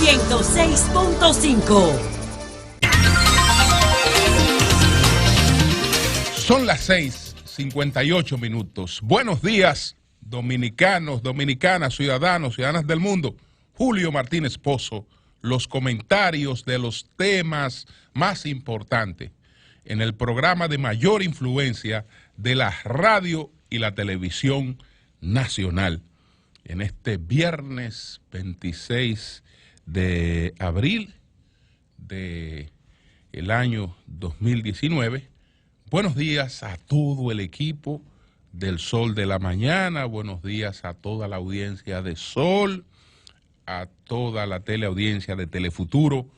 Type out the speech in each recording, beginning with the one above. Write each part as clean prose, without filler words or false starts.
106.5. Son las 6:58 minutos. Buenos días, dominicanos, dominicanas, ciudadanos, ciudadanas del mundo. Julio Martínez Pozo, los comentarios de los temas más importantes en el programa de mayor influencia de la radio y la televisión nacional. En este viernes 26 de abril del año 2019. Buenos días a todo el equipo del Sol de la Mañana, buenos días a toda la audiencia de Sol, a toda la teleaudiencia de Telefuturo,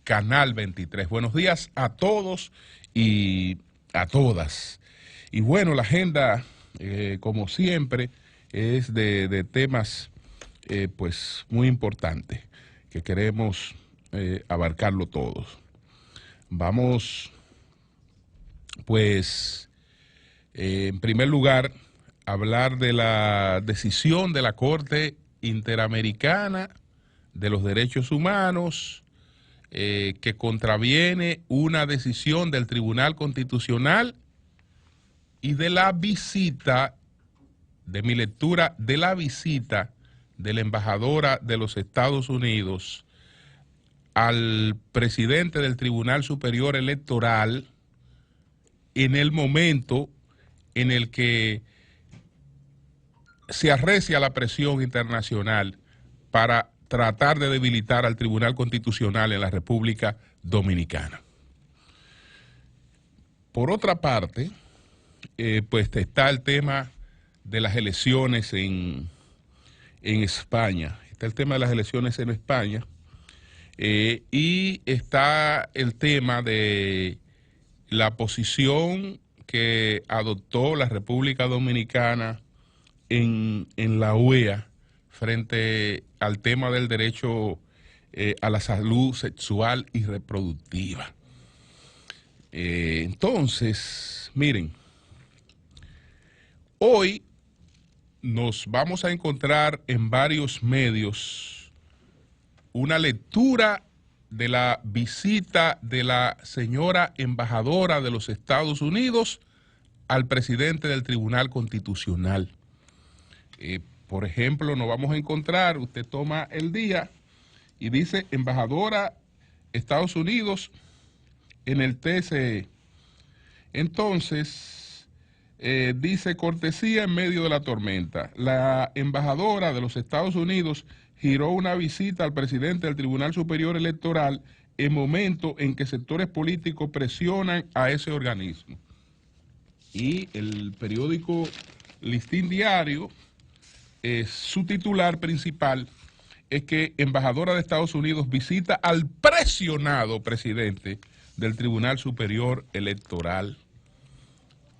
Canal 23. Buenos días a todos y a todas. Y bueno, la agenda, como siempre, es de temas pues muy importantes que queremos abarcarlo todos. Vamos pues en primer lugar hablar de la decisión de la Corte Interamericana de los Derechos Humanos que contraviene una decisión del Tribunal Constitucional y de la visita, de mi lectura, de la visita de la embajadora de los Estados Unidos al presidente del Tribunal Superior Electoral en el momento en el que se arrecia la presión internacional para tratar de debilitar al Tribunal Constitucional en la República Dominicana. Por otra parte, pues está el tema de las elecciones en España. Está el tema de las elecciones en España y está el tema de la posición que adoptó la República Dominicana en la OEA frente al tema del derecho a la salud sexual y reproductiva. Entonces, miren, hoy nos vamos a encontrar en varios medios una lectura de la visita de la señora embajadora de los Estados Unidos al presidente del Tribunal Constitucional. Por ejemplo, nos vamos a encontrar, usted toma el día y dice embajadora Estados Unidos en el TCE. Entonces, dice cortesía en medio de la tormenta. La embajadora de los Estados Unidos giró una visita al presidente del Tribunal Superior Electoral en momento en que sectores políticos presionan a ese organismo. Y el periódico Listín Diario, su titular principal es que embajadora de Estados Unidos visita al presionado presidente del Tribunal Superior Electoral.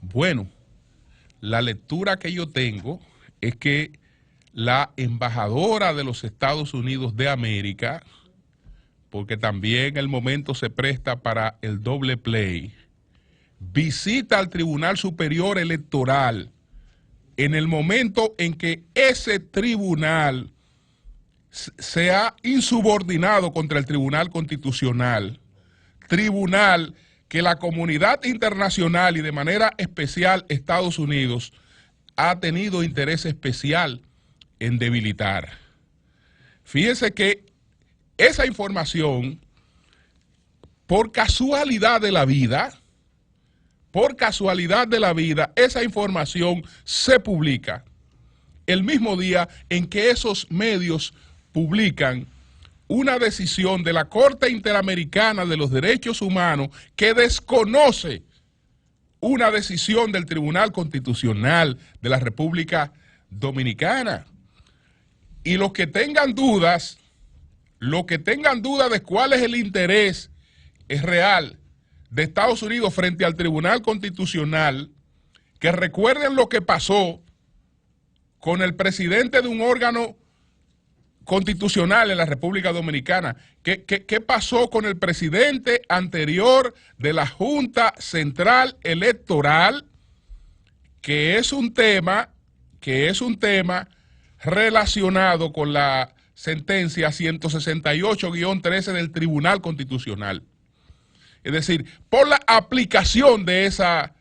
Bueno, la lectura que yo tengo es que la embajadora de los Estados Unidos de América, porque también el momento se presta para el doble play, visita al Tribunal Superior Electoral en el momento en que ese tribunal se ha insubordinado contra el Tribunal Constitucional, tribunal que la comunidad internacional y de manera especial Estados Unidos ha tenido interés especial en debilitar. Fíjense que esa información, por casualidad de la vida, esa información se publica el mismo día en que esos medios publican una decisión de la Corte Interamericana de los Derechos Humanos que desconoce una decisión del Tribunal Constitucional de la República Dominicana. Y los que tengan dudas de cuál es el interés real de Estados Unidos frente al Tribunal Constitucional, que recuerden lo que pasó con el presidente de un órgano constitucional en la República Dominicana. ¿Qué pasó con el presidente anterior de la Junta Central Electoral? Que es un tema relacionado con la sentencia 168-13 del Tribunal Constitucional. Es decir, por la aplicación de esa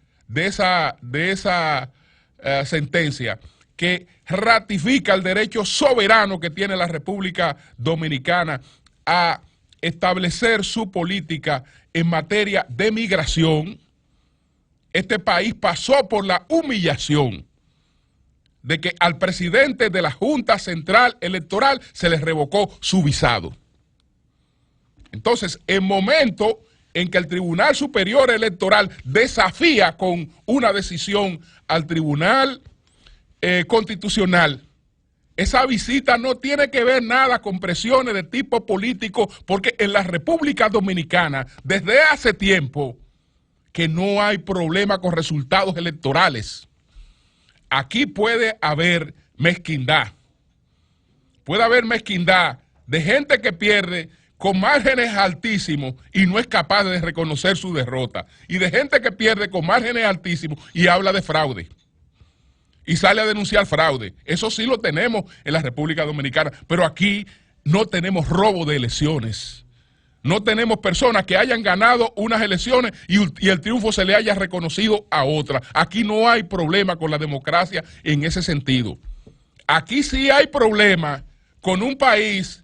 sentencia que ratifica el derecho soberano que tiene la República Dominicana a establecer su política en materia de migración. Este país pasó por la humillación de que al presidente de la Junta Central Electoral se le revocó su visado. Entonces, en momento en que el Tribunal Superior Electoral desafía con una decisión al Tribunal Constitucional, esa visita no tiene que ver nada con presiones de tipo político, porque en la República Dominicana, desde hace tiempo, que no hay problema con resultados electorales. Aquí puede haber mezquindad. Puede haber mezquindad de gente que pierde con márgenes altísimos y no es capaz de reconocer su derrota. Y de gente que pierde con márgenes altísimos y habla de fraude. Y sale a denunciar fraude. Eso sí lo tenemos en la República Dominicana. Pero aquí no tenemos robo de elecciones. No tenemos personas que hayan ganado unas elecciones y el triunfo se le haya reconocido a otra. Aquí no hay problema con la democracia en ese sentido. Aquí sí hay problema con un país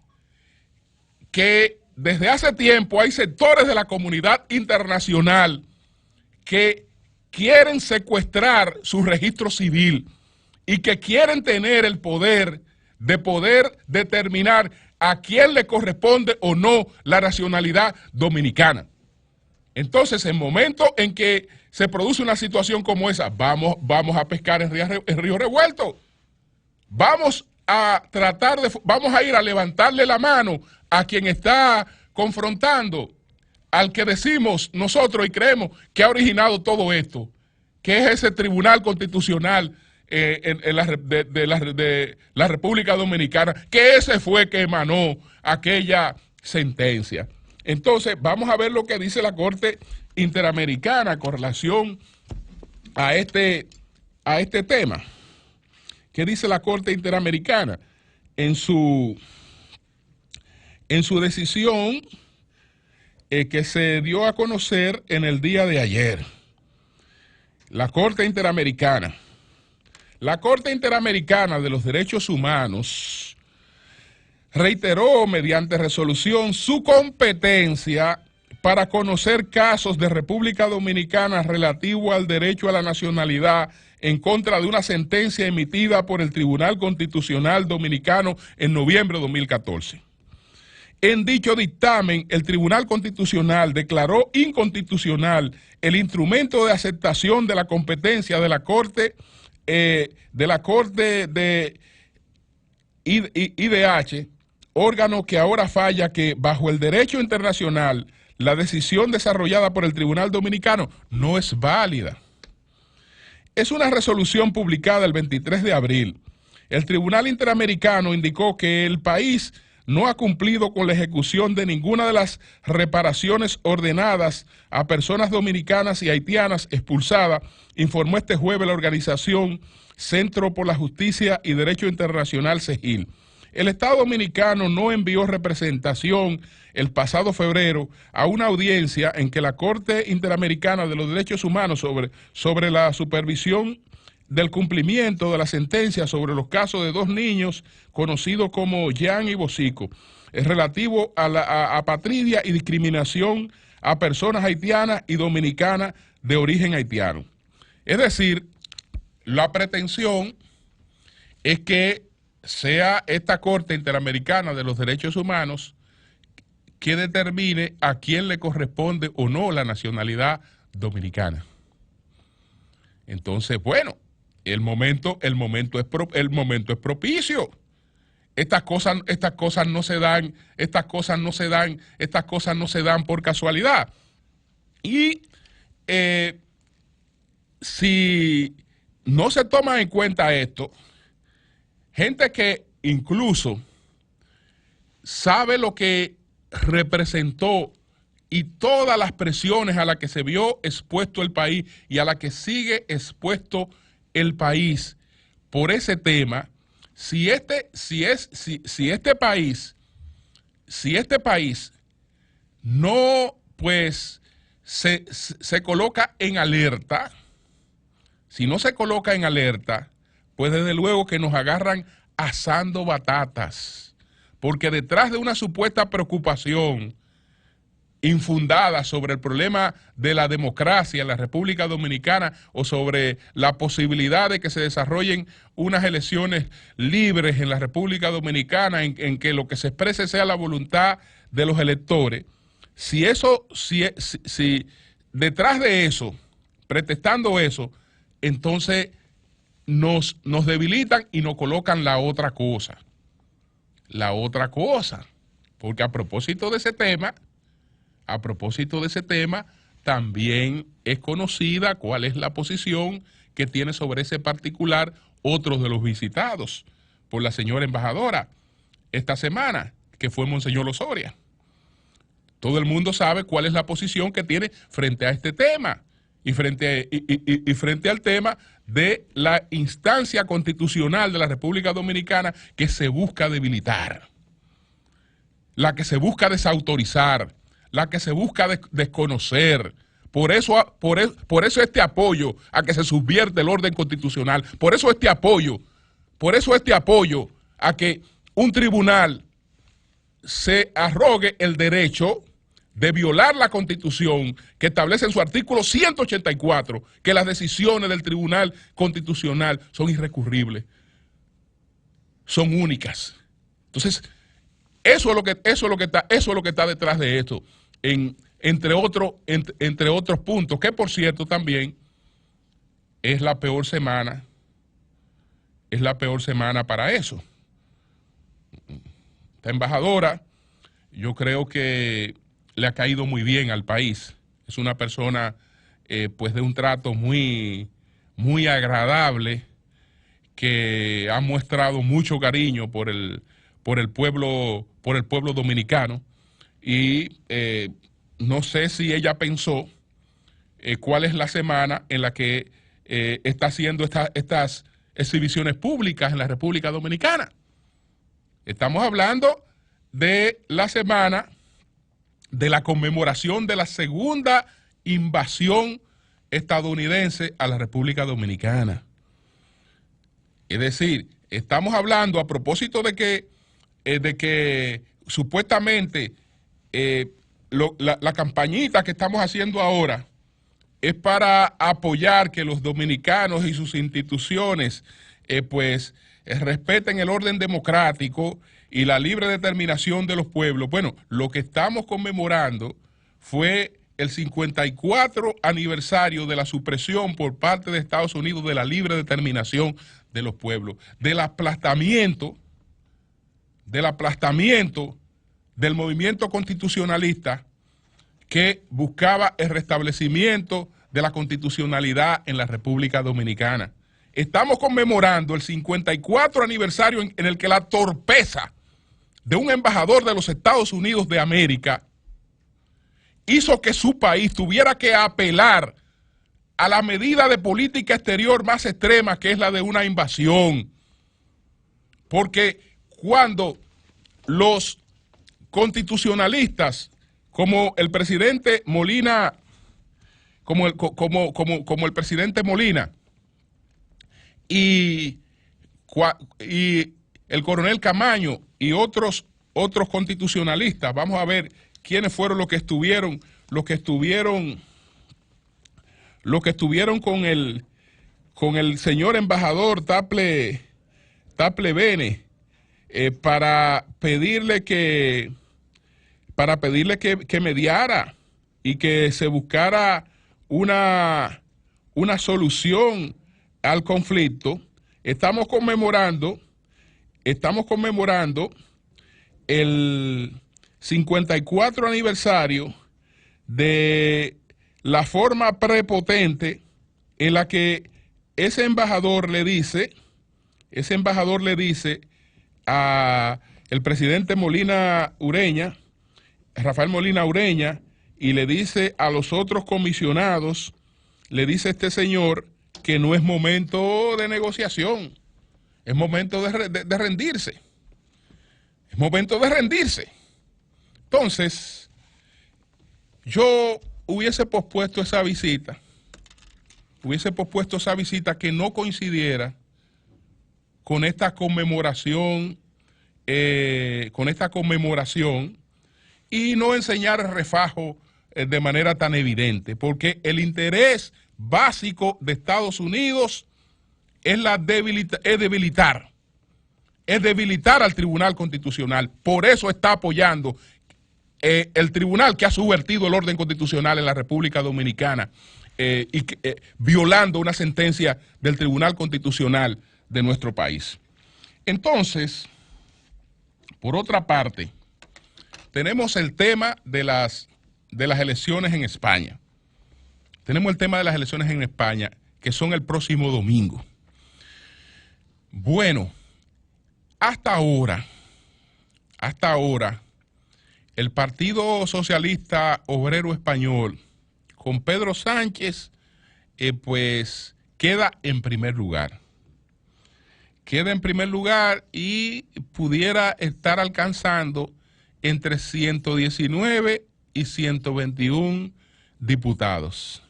que desde hace tiempo hay sectores de la comunidad internacional que quieren secuestrar su registro civil y que quieren tener el poder de poder determinar a quién le corresponde o no la nacionalidad dominicana. Entonces, en momentos en que se produce una situación como esa, vamos a pescar en río revuelto. Vamos a vamos a ir a levantarle la mano a quien está confrontando, al que decimos nosotros y creemos que ha originado todo esto, que es ese Tribunal Constitucional de la República Dominicana, que ese fue que emanó aquella sentencia. Entonces, vamos a ver lo que dice la Corte Interamericana con relación a este tema. ¿Qué dice la Corte Interamericana? En su decisión que se dio a conocer en el día de ayer. La Corte Interamericana de los Derechos Humanos reiteró mediante resolución su competencia para conocer casos de República Dominicana relativo al derecho a la nacionalidad en contra de una sentencia emitida por el Tribunal Constitucional Dominicano en noviembre de 2014. En dicho dictamen, el Tribunal Constitucional declaró inconstitucional el instrumento de aceptación de la competencia de la Corte de IDH, órgano que ahora falla que bajo el derecho internacional la decisión desarrollada por el Tribunal Dominicano no es válida. Es una resolución publicada el 23 de abril. El Tribunal Interamericano indicó que el país no ha cumplido con la ejecución de ninguna de las reparaciones ordenadas a personas dominicanas y haitianas expulsadas, informó este jueves la organización Centro por la Justicia y Derecho Internacional, CEGIL. El Estado Dominicano no envió representación el pasado febrero a una audiencia en que la Corte Interamericana de los Derechos Humanos sobre la supervisión del cumplimiento de la sentencia sobre los casos de dos niños conocidos como Jan y Bosico, relativo a la apatridia y discriminación a personas haitianas y dominicanas de origen haitiano. Es decir, la pretensión es que sea esta Corte Interamericana de los Derechos Humanos que determine a quién le corresponde o no la nacionalidad dominicana. Entonces, bueno, el momento es propicio. Estas cosas no se dan por casualidad. Y si no se toma en cuenta esto, gente que incluso sabe lo que representó y todas las presiones a las que se vio expuesto el país y a las que sigue expuesto el país por ese tema, si este país no, pues, se coloca en alerta, si no se coloca en alerta, pues desde luego que nos agarran asando batatas, porque detrás de una supuesta preocupación infundada sobre el problema de la democracia en la República Dominicana o sobre la posibilidad de que se desarrollen unas elecciones libres en la República Dominicana en que lo que se exprese sea la voluntad de los electores, si detrás de eso, pretextando eso, entonces nos debilitan y nos colocan la otra cosa, porque a propósito de ese tema, también es conocida cuál es la posición que tiene sobre ese particular otro de los visitados por la señora embajadora esta semana, que fue Monseñor Osoria. Todo el mundo sabe cuál es la posición que tiene frente a este tema y frente al tema de la instancia constitucional de la República Dominicana que se busca debilitar, la que se busca desautorizar, la que se busca desconocer. Por eso este apoyo a que se subvierte el orden constitucional, por eso este apoyo a que un tribunal se arrogue el derecho de violar la Constitución, que establece en su artículo 184 que las decisiones del Tribunal Constitucional son irrecurribles, son únicas. Entonces, eso es lo que está detrás de esto, entre otros puntos, que por cierto también es la peor semana para eso. Esta embajadora, yo creo que le ha caído muy bien al país. Es una persona pues de un trato muy agradable, que ha mostrado mucho cariño por el pueblo dominicano, y no sé si ella pensó cuál es la semana en la que está haciendo estas exhibiciones públicas en la República Dominicana. Estamos hablando de la semana de la conmemoración de la segunda invasión estadounidense a la República Dominicana. Es decir, estamos hablando a propósito de que supuestamente la campañita que estamos haciendo ahora es para apoyar que los dominicanos y sus instituciones respeten el orden democrático y la libre determinación de los pueblos. Bueno, lo que estamos conmemorando fue el 54 aniversario de la supresión por parte de Estados Unidos de la libre determinación de los pueblos, del aplastamiento del movimiento constitucionalista que buscaba el restablecimiento de la constitucionalidad en la República Dominicana. Estamos conmemorando el 54 aniversario en el que la torpeza de un embajador de los Estados Unidos de América hizo que su país tuviera que apelar a la medida de política exterior más extrema, que es la de una invasión. Porque cuando los constitucionalistas, como el presidente Molina, como el presidente Molina y el coronel Camaño y otros constitucionalistas, vamos a ver quiénes fueron los que estuvieron con el señor embajador Taple Bene, para pedirle que mediara y que se buscara una solución al conflicto. Estamos conmemorando el 54 aniversario de la forma prepotente en la que ese embajador le dice a el presidente Rafael Molina Ureña, y le dice a los otros comisionados, le dice este señor que no es momento de negociación, Es momento de rendirse. Es momento de rendirse. Entonces, yo hubiese pospuesto esa visita que no coincidiera con esta conmemoración, y no enseñar el refajo de manera tan evidente, porque el interés básico de Estados Unidos es debilitar al Tribunal Constitucional. Por eso está apoyando el tribunal que ha subvertido el orden constitucional en la República Dominicana, violando una sentencia del Tribunal Constitucional de nuestro país. Entonces, por otra parte, tenemos el tema de las elecciones en España. Tenemos el tema de las elecciones en España, que son el próximo domingo. Bueno, hasta ahora, el Partido Socialista Obrero Español, con Pedro Sánchez, pues queda en primer lugar. Queda en primer lugar y pudiera estar alcanzando entre 119 y 121 diputados.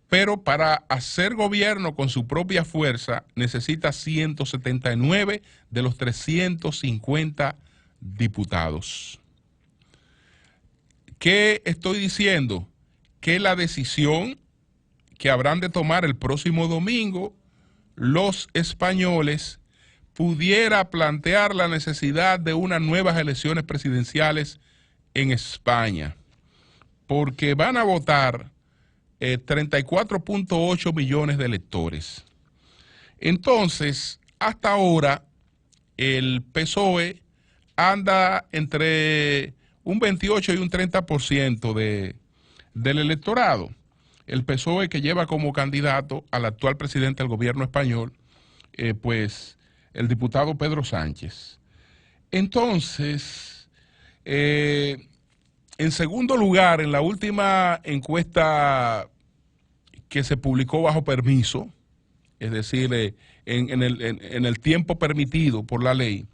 Pero para hacer gobierno con su propia fuerza necesita 179 de los 350 diputados. ¿Qué estoy diciendo? Que la decisión que habrán de tomar el próximo domingo los españoles pudiera plantear la necesidad de unas nuevas elecciones presidenciales en España, porque van a votar 34.8 millones de electores. Entonces, hasta ahora, el PSOE anda entre un 28 y un 30% del electorado. El PSOE, que lleva como candidato al actual presidente del gobierno español, pues el diputado Pedro Sánchez. Entonces, en segundo lugar, en la última encuesta que se publicó bajo permiso, es decir, en el tiempo permitido por la ley,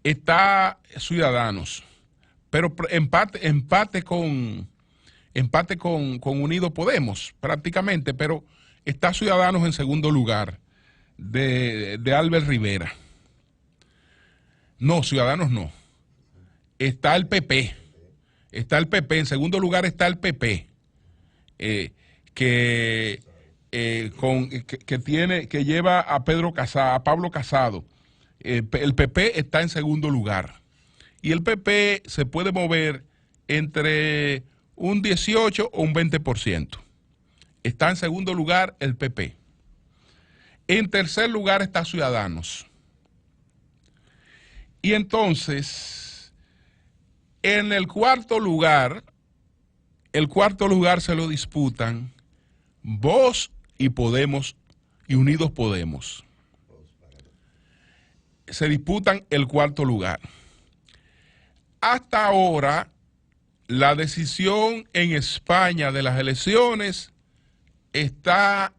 está Ciudadanos, pero empate con Unidos Podemos prácticamente, pero está Ciudadanos en segundo lugar, de Albert Rivera. No, Ciudadanos no. Está el PP. En segundo lugar está el PP, que lleva a Pablo Casado. El PP está en segundo lugar. Y el PP se puede mover entre un 18 o un 20%. Está en segundo lugar el PP. En tercer lugar está Ciudadanos. Y entonces, en el cuarto lugar se lo disputan Vox y Podemos y Unidos Podemos. Se disputan el cuarto lugar. Hasta ahora, la decisión en España de las elecciones está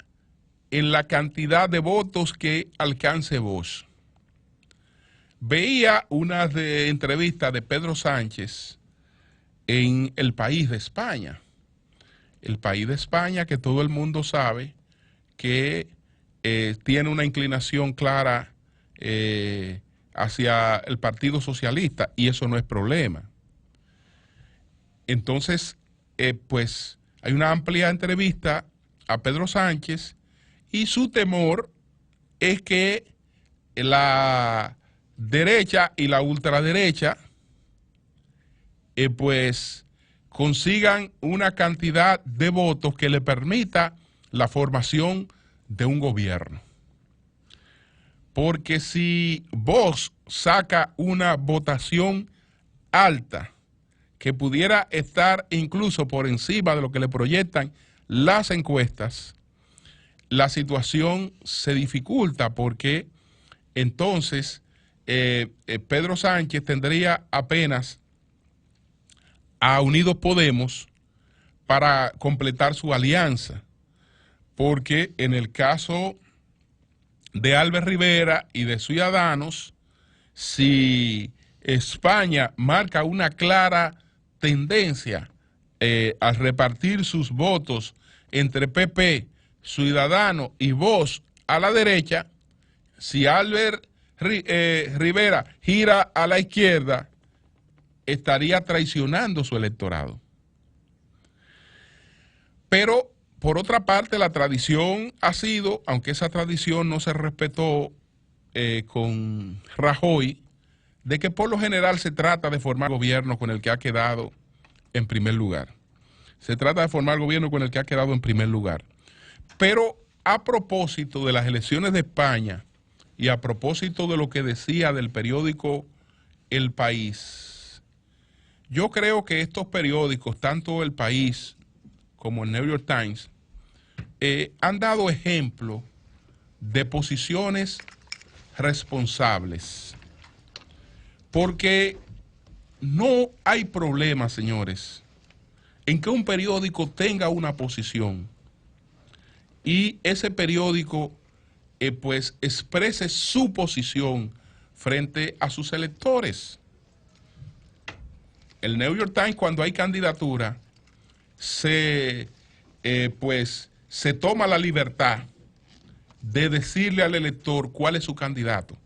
en la cantidad de votos que alcance Vox. Veía una entrevista de Pedro Sánchez en El País de España. El País de España, que todo el mundo sabe que tiene una inclinación clara hacia el Partido Socialista, y eso no es problema. Entonces, pues hay una amplia entrevista a Pedro Sánchez y su temor es que la derecha y la ultraderecha pues consigan una cantidad de votos que le permita la formación de un gobierno. Porque si Vox saca una votación alta, que pudiera estar incluso por encima de lo que le proyectan las encuestas, la situación se dificulta, porque entonces Pedro Sánchez tendría apenas a Unidos Podemos para completar su alianza, porque en el caso de Albert Rivera y de Ciudadanos, si España marca una clara tendencia al repartir sus votos entre PP, Ciudadanos y Vox a la derecha, si Albert Rivera gira a la izquierda, estaría traicionando su electorado. Pero, por otra parte, la tradición ha sido, aunque esa tradición no se respetó con Rajoy, de que por lo general se trata de formar gobierno con el que ha quedado en primer lugar. Se trata de formar gobierno con el que ha quedado en primer lugar. Pero a propósito de las elecciones de España y a propósito de lo que decía del periódico El País, yo creo que estos periódicos, tanto El País como el New York Times, han dado ejemplo de posiciones responsables. Porque no hay problema, señores, en que un periódico tenga una posición y ese periódico pues exprese su posición frente a sus electores. El New York Times, cuando hay candidatura, se toma la libertad de decirle al elector cuál es su candidato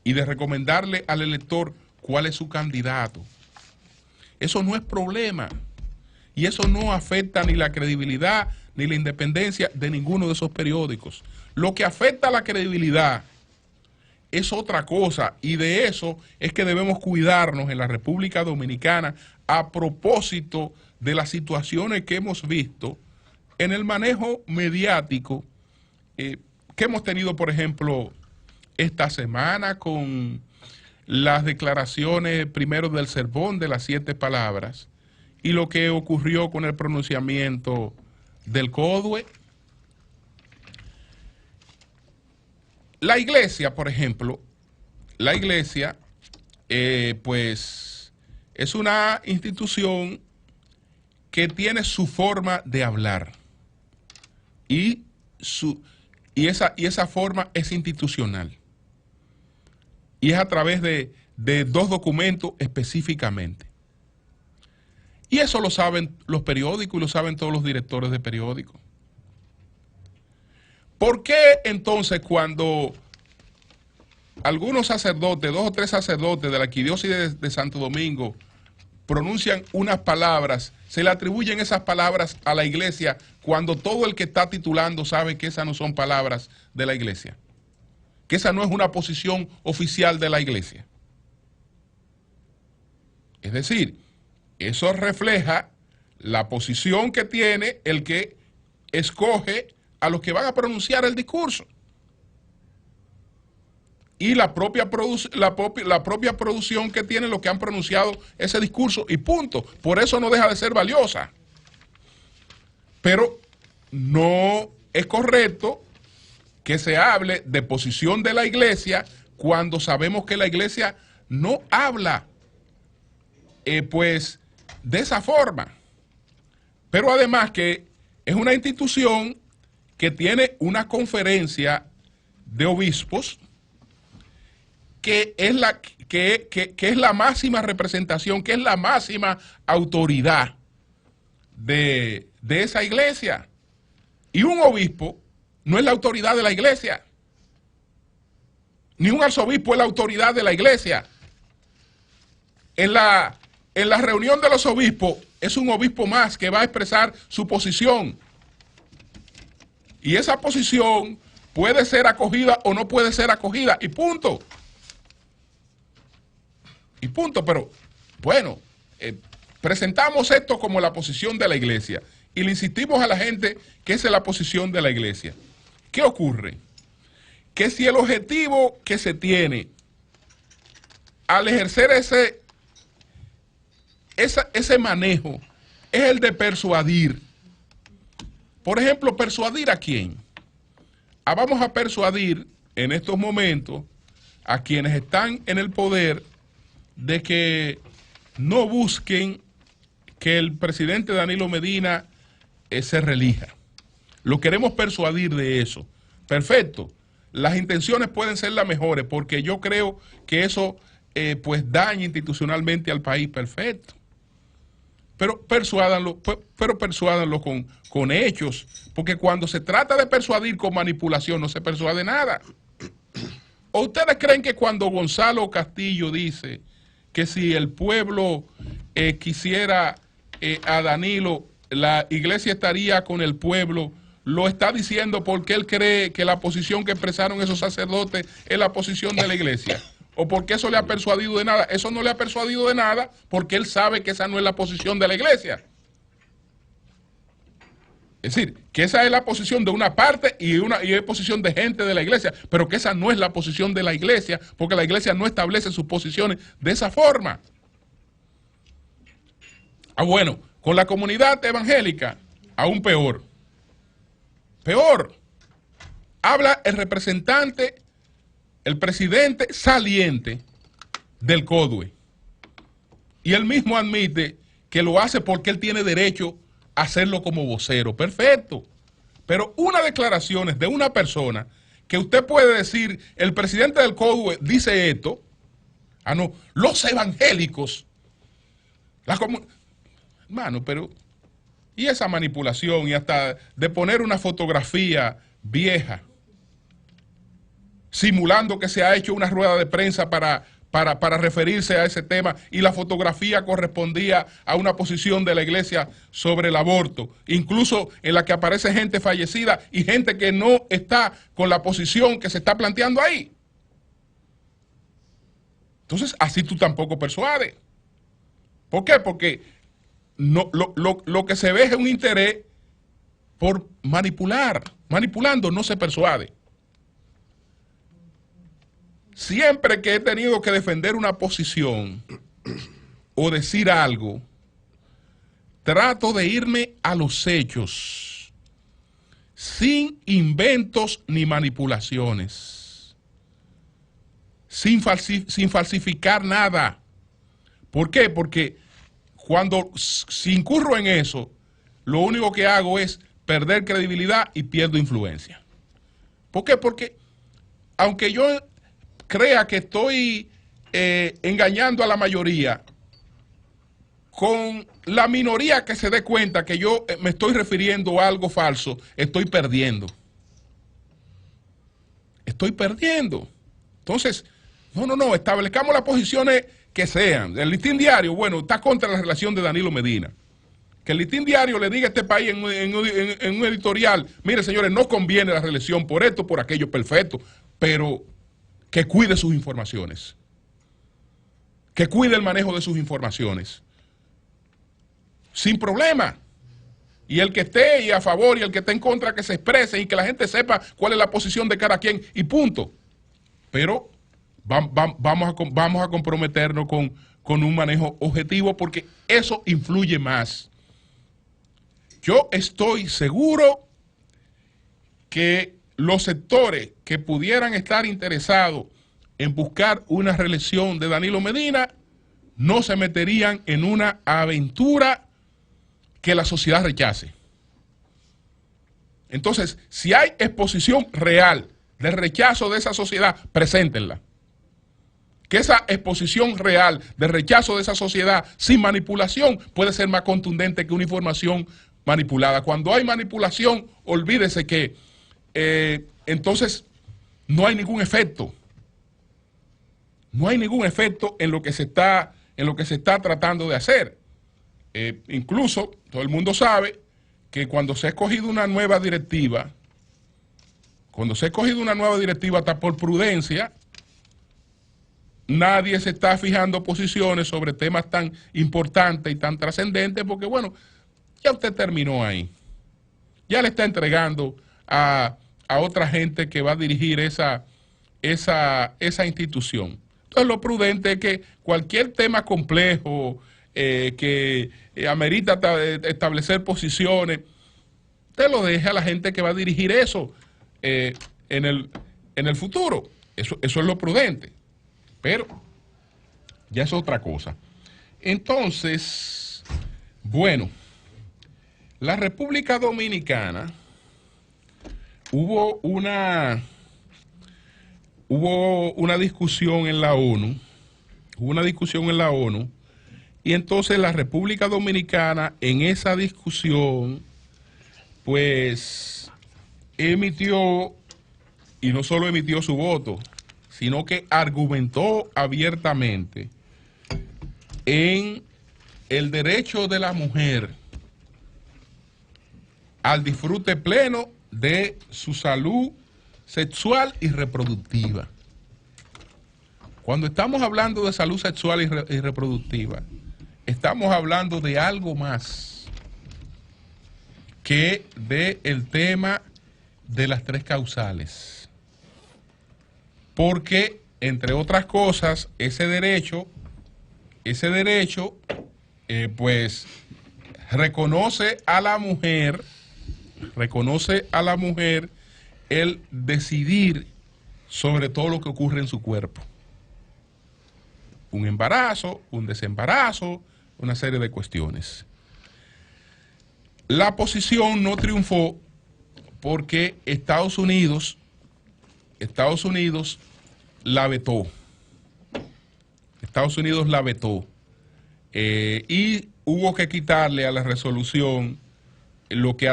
y de recomendarle al elector cuál es su candidato. Eso no es problema y eso no afecta ni la credibilidad ni la independencia de ninguno de esos periódicos. Lo que afecta a la credibilidad es otra cosa, y de eso es que debemos cuidarnos en la República Dominicana a propósito de las situaciones que hemos visto en el manejo mediático que hemos tenido, por ejemplo, esta semana con las declaraciones primero del sermón de las 7 palabras y lo que ocurrió con el pronunciamiento del CODUE. La iglesia, por ejemplo, la iglesia pues es una institución que tiene su forma de hablar y esa forma es institucional. Y es a través de 2 documentos específicamente. Y eso lo saben los periódicos y lo saben todos los directores de periódicos. ¿Por qué entonces cuando algunos sacerdotes, 2 o 3 sacerdotes de la arquidiócesis de Santo Domingo pronuncian unas palabras, se le atribuyen esas palabras a la iglesia cuando todo el que está titulando sabe que esas no son palabras de la iglesia? Que esa no es una posición oficial de la iglesia. Es decir, eso refleja la posición que tiene el que escoge a los que van a pronunciar el discurso. Y la propia producción que tienen los que han pronunciado ese discurso y punto. Por eso no deja de ser valiosa. Pero no es correcto que se hable de posición de la iglesia cuando sabemos que la iglesia no habla pues de esa forma. Pero además que es una institución que tiene una conferencia de obispos que es la máxima representación, que es la máxima autoridad de esa iglesia. Y un obispo no es la autoridad de la iglesia, ni un arzobispo es la autoridad de la iglesia. En la reunión de los obispos es un obispo más que va a expresar su posición. Y esa posición puede ser acogida o no puede ser acogida, y punto. Y punto, pero bueno, presentamos esto como la posición de la iglesia y le insistimos a la gente que esa es la posición de la iglesia. ¿Qué ocurre? Que si el objetivo que se tiene al ejercer ese manejo es el de persuadir, por ejemplo, ¿persuadir a quién? Vamos a persuadir en estos momentos a quienes están en el poder de que no busquen que el presidente Danilo Medina se reelija. Lo queremos persuadir de eso, perfecto. Las intenciones pueden ser las mejores, porque yo creo que eso pues daña institucionalmente al país, perfecto. Pero persuádanlo con hechos, porque cuando se trata de persuadir con manipulación no se persuade nada. ¿O ustedes creen que cuando Gonzalo Castillo dice que si el pueblo quisiera a Danilo, la iglesia estaría con el pueblo, lo está diciendo porque él cree que la posición que expresaron esos sacerdotes es la posición de la iglesia? ¿O porque eso le ha persuadido de nada? Eso no le ha persuadido de nada porque él sabe que esa no es la posición de la iglesia. Es decir, que esa es la posición de una parte y es posición de gente de la iglesia, pero que esa no es la posición de la iglesia, porque la iglesia no establece sus posiciones de esa forma. Bueno, con la comunidad evangélica, aún peor. Peor. Habla el representante, el presidente saliente del CODUE. Y él mismo admite que lo hace porque él tiene derecho a hacerlo como vocero. Perfecto. Pero unas declaraciones de una persona que usted puede decir, el presidente del CODUE dice esto, no, los evangélicos, hermano, pero, y esa manipulación, y hasta de poner una fotografía vieja, simulando que se ha hecho una rueda de prensa para referirse a ese tema, y la fotografía correspondía a una posición de la iglesia sobre el aborto, incluso en la que aparece gente fallecida y gente que no está con la posición que se está planteando ahí. Entonces, así tú tampoco persuades. ¿Por qué? Porque no, lo que se ve es un interés por manipular. Manipulando no se persuade. Siempre que he tenido que defender una posición o decir algo, trato de irme a los hechos, sin inventos ni manipulaciones, sin falsificar nada. ¿Por qué? Porque si incurro en eso, lo único que hago es perder credibilidad y pierdo influencia. ¿Por qué? Porque aunque yo crea que estoy engañando a la mayoría, con la minoría que se dé cuenta que yo me estoy refiriendo a algo falso, estoy perdiendo. Estoy perdiendo. Entonces, no, establezcamos las posiciones que sean. El Listín Diario, bueno, está contra la relación de Danilo Medina. Que el Listín Diario le diga a este país en un editorial, mire señores, no conviene la reelección por esto, por aquello, perfecto, pero que cuide sus informaciones, que cuide el manejo de sus informaciones, sin problema. Y el que esté a favor y el que esté en contra, que se exprese y que la gente sepa cuál es la posición de cada quien y punto. Pero vamos a comprometernos con un manejo objetivo, porque eso influye más. Yo estoy seguro que los sectores que pudieran estar interesados en buscar una reelección de Danilo Medina no se meterían en una aventura que la sociedad rechace. Entonces, si hay exposición real de rechazo de esa sociedad, preséntenla. Que esa exposición real de rechazo de esa sociedad sin manipulación puede ser más contundente que una información manipulada. Cuando hay manipulación, olvídese que entonces no hay ningún efecto. No hay ningún efecto en lo que se está tratando de hacer. Incluso todo el mundo sabe que cuando se ha escogido una nueva directiva, hasta por prudencia, nadie se está fijando posiciones sobre temas tan importantes y tan trascendentes, porque bueno, ya usted terminó ahí. Ya le está entregando a otra gente que va a dirigir esa institución. Entonces lo prudente es que cualquier tema complejo que amerita establecer posiciones, usted lo deje a la gente que va a dirigir eso en el futuro. Eso es lo prudente. Pero ya es otra cosa. Entonces, bueno, la República Dominicana, hubo una discusión en la ONU, y entonces la República Dominicana en esa discusión, pues, emitió, y no solo emitió su voto, sino que argumentó abiertamente en el derecho de la mujer al disfrute pleno de su salud sexual y reproductiva. Cuando estamos hablando de salud sexual y reproductiva, estamos hablando de algo más que del tema de las 3 causales. Porque, entre otras cosas, ese derecho, pues, reconoce a la mujer el decidir sobre todo lo que ocurre en su cuerpo. Un embarazo, un desembarazo, una serie de cuestiones. La posición no triunfó porque Estados Unidos la vetó. Y hubo que quitarle a la resolución lo que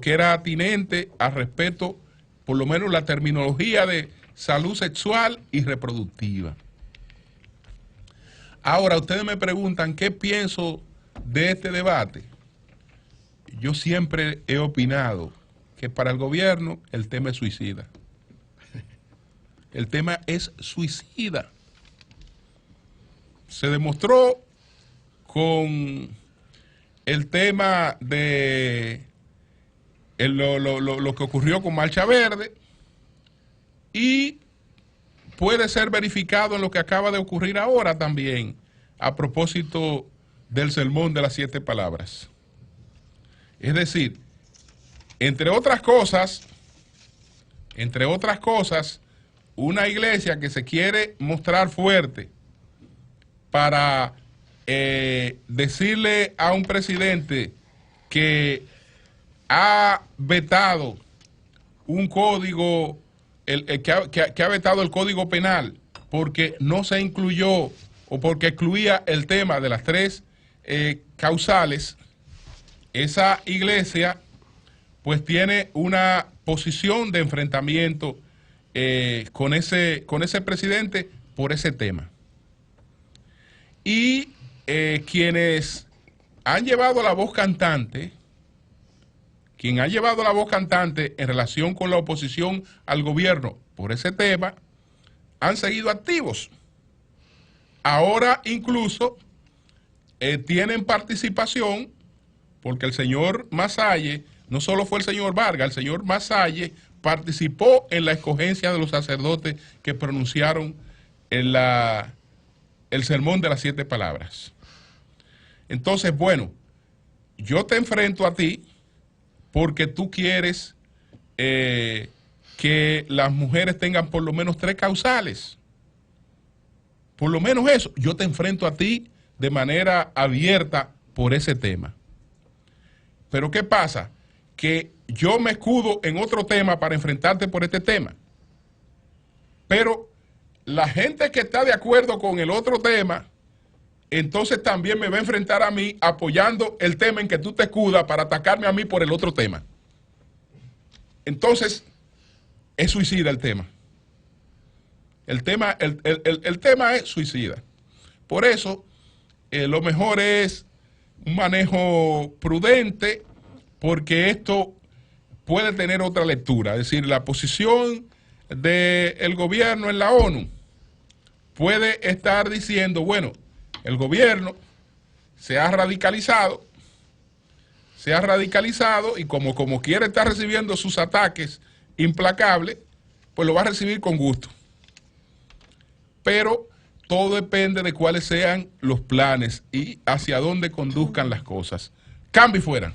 era atinente al respeto, por lo menos la terminología de salud sexual y reproductiva. Ahora, ustedes me preguntan qué pienso de este debate. Yo siempre he opinado que para el gobierno el tema es suicida. El tema es suicida. Se demostró con el tema de lo que ocurrió con Marcha Verde, y puede ser verificado en lo que acaba de ocurrir ahora también, a propósito del sermón de las 7 palabras. Es decir, entre otras cosas, una iglesia que se quiere mostrar fuerte para decirle a un presidente que ha vetado un código, que ha vetado el Código Penal porque no se incluyó o porque excluía el tema de las 3 causales, esa iglesia pues tiene una posición de enfrentamiento con ese presidente por ese tema. Y quienes han llevado la voz cantante, en relación con la oposición al gobierno por ese tema, han seguido activos. Ahora incluso tienen participación, porque el señor Masalle, no solo fue el señor Vargas, el señor Masalle participó en la escogencia de los sacerdotes que pronunciaron el sermón de las 7 palabras. Entonces, bueno, yo te enfrento a ti porque tú quieres que las mujeres tengan por lo menos 3 causales. Por lo menos eso. Yo te enfrento a ti de manera abierta por ese tema. Pero ¿qué pasa? Que yo me escudo en otro tema para enfrentarte por este tema. Pero la gente que está de acuerdo con el otro tema, entonces también me va a enfrentar a mí apoyando el tema en que tú te escudas para atacarme a mí por el otro tema. Entonces, es suicida el tema. El tema es suicida. Por eso, lo mejor es un manejo prudente, porque esto puede tener otra lectura. Es decir, la posición del gobierno en la ONU puede estar diciendo, bueno, el gobierno se ha radicalizado y como quiere estar recibiendo sus ataques implacables, pues lo va a recibir con gusto. Pero todo depende de cuáles sean los planes y hacia dónde conduzcan las cosas. Cambio y fuera.